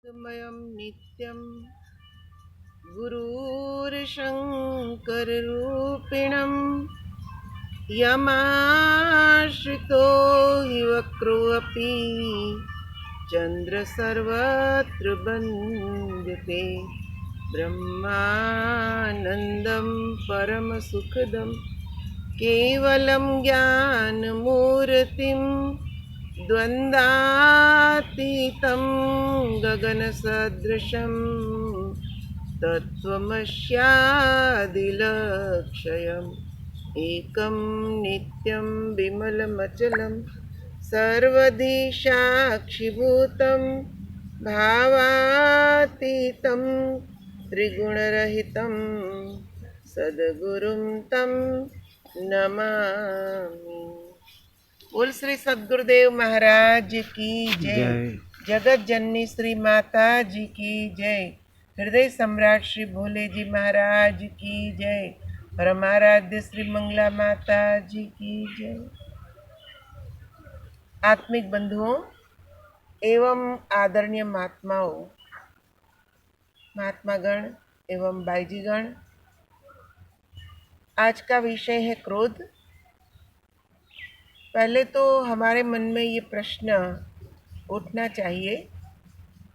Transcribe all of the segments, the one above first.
मयं नित्यं गुरुर्शङ्कररूपिणं यमाश्रितो हि वक्रोऽपि चन्द्रसर्वत्र वन्द्यते ब्रह्मानन्दं परमसुखदं केवलं ज्ञानमूर्तिं द्वन्द्वातीतं गगनसदृशं तत्त्वमस्यादिलक्ष्यम् एकं नित्यं विमलमचलं सर्वधि साक्षिभूतं भावातीतं त्रिगुणरहितं सद्गुरुं तं नमामि। बोल श्री सद्गुरुदेव महाराज की जय। जगत जननी श्री माता जी की जय। हृदय सम्राट श्री भोले जी महाराज की जय। परमाराध्य श्री मंगला माता जी की जय। आत्मिक बंधुओं एवं आदरणीय महात्माओं, महात्मागण एवं बाईजीगण, आज का विषय है क्रोध। पहले तो हमारे मन में ये प्रश्न उठना चाहिए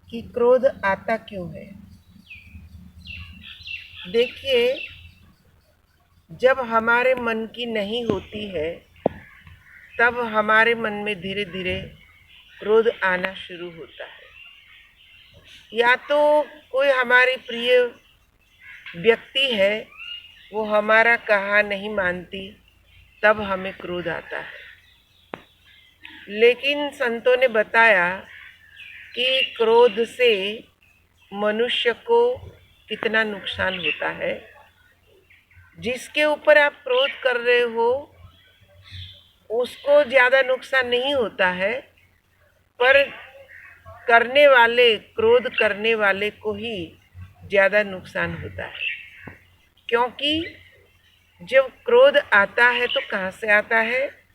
कि क्रोध आता क्यों है। देखिए, जब हमारे मन की नहीं होती है तब हमारे मन में धीरे धीरे क्रोध आना शुरू होता है। या तो कोई हमारी प्रिय व्यक्ति है, वो हमारा कहा नहीं मानती, तब हमें क्रोध आता है। लेकिन संतों ने बताया कि क्रोध से मनुष्य को कितना नुकसान होता है। जिसके ऊपर आप क्रोध कर रहे हो उसको ज़्यादा नुकसान नहीं होता है, पर करने वाले, क्रोध करने वाले को ही ज़्यादा नुकसान होता है। क्योंकि जब क्रोध आता है तो कहाँ से आता है?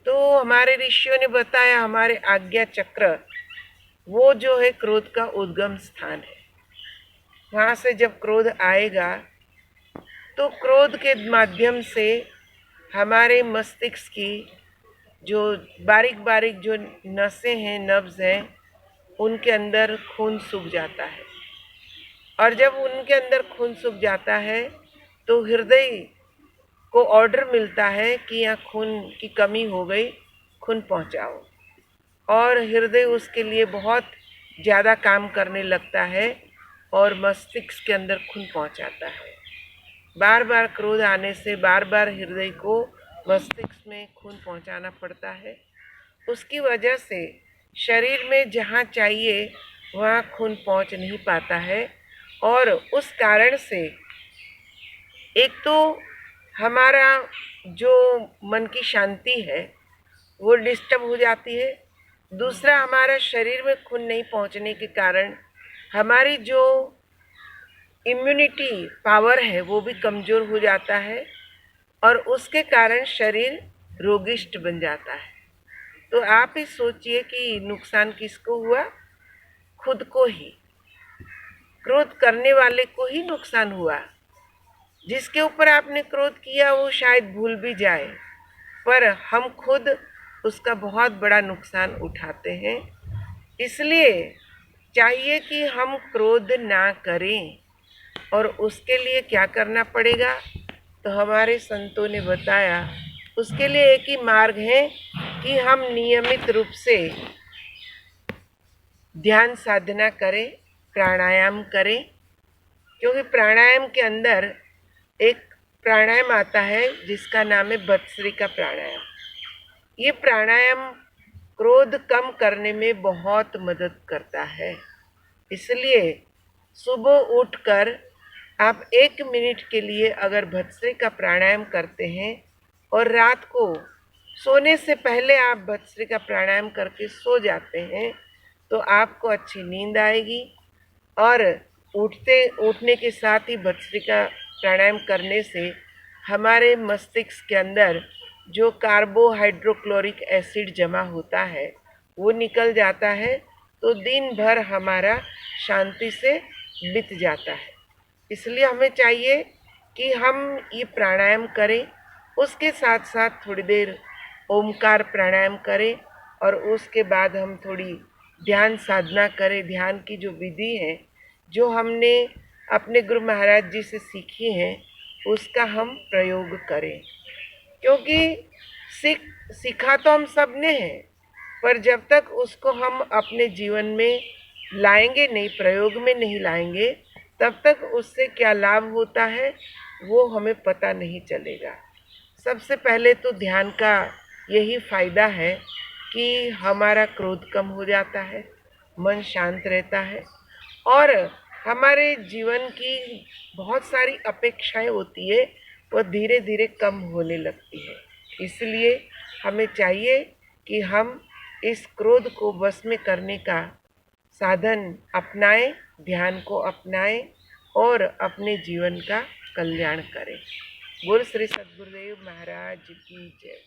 तो हमारे ऋषियों ने बताया, हमारे आज्ञा चक्र वो जो है क्रोध का उद्गम स्थान है। वहाँ से जब क्रोध आएगा तो क्रोध के माध्यम से हमारे मस्तिष्क की जो बारीक बारीक जो नसें हैं, नर्व्स हैं, उनके अंदर खून सूख जाता है। और जब उनके अंदर खून सूख जाता है तो हृदय को ऑर्डर मिलता है कि यहाँ खून की कमी हो गई, खून पहुँचाओ। और हृदय उसके लिए बहुत ज़्यादा काम करने लगता है और मस्तिष्क के अंदर खून पहुँचाता है। बार बार क्रोध आने से बार बार हृदय को मस्तिष्क में खून पहुँचाना पड़ता है। उसकी वजह से शरीर में जहाँ चाहिए वहाँ खून पहुँच नहीं पाता है। और उस कारण से एक तो हमारा जो मन की शांति है वो डिस्टर्ब हो जाती है। दूसरा, हमारा शरीर में खून नहीं पहुंचने के कारण हमारी जो इम्यूनिटी पावर है वो भी कमज़ोर हो जाता है और उसके कारण शरीर रोगिष्ट बन जाता है। तो आप ही सोचिए कि नुकसान किसको हुआ? खुद को ही। क्रोध करने वाले को ही नुकसान हुआ। जिसके ऊपर आपने क्रोध किया वो शायद भूल भी जाए, पर हम खुद उसका बहुत बड़ा नुकसान उठाते हैं। इसलिए चाहिए कि हम क्रोध ना करें। और उसके लिए क्या करना पड़ेगा? तो हमारे संतों ने बताया, उसके लिए एक ही मार्ग है कि हम नियमित रूप से ध्यान साधना करें, प्राणायाम करें। क्योंकि प्राणायाम के अंदर एक प्राणायाम आता है जिसका नाम है भस्त्रिका प्राणायाम। ये प्राणायाम क्रोध कम करने में बहुत मदद करता है। इसलिए सुबह उठकर आप 1 मिनट के लिए अगर भस्त्रिका प्राणायाम करते हैं और रात को सोने से पहले आप भस्त्रिका प्राणायाम करके सो जाते हैं तो आपको अच्छी नींद आएगी। और उठने के साथ ही भस्त्रिका प्राणायाम करने से हमारे मस्तिष्क के अंदर जो कार्बोहाइड्रोक्लोरिक एसिड जमा होता है वो निकल जाता है। तो दिन भर हमारा शांति से बीत जाता है। इसलिए हमें चाहिए कि हम ये प्राणायाम करें, उसके साथ साथ थोड़ी देर ओमकार प्राणायाम करें और उसके बाद हम थोड़ी ध्यान साधना करें। ध्यान की जो विधि है, जो हमने अपने गुरु महाराज जी से सीखी है, उसका हम प्रयोग करें। क्योंकि सीखा तो हम सब ने है, पर जब तक उसको हम अपने जीवन में लाएंगे नहीं, प्रयोग में नहीं लाएंगे, तब तक उससे क्या लाभ होता है वो हमें पता नहीं चलेगा। सबसे पहले तो ध्यान का यही फायदा है कि हमारा क्रोध कम हो जाता है, मन शांत रहता है और हमारे जीवन की बहुत सारी अपेक्षाएं होती है, वो धीरे धीरे कम होने लगती है। इसलिए हमें चाहिए कि हम इस क्रोध को वश में करने का साधन अपनाएं, ध्यान को अपनाएं और अपने जीवन का कल्याण करें। बोल श्री सद्गुरुदेव महाराज की जय।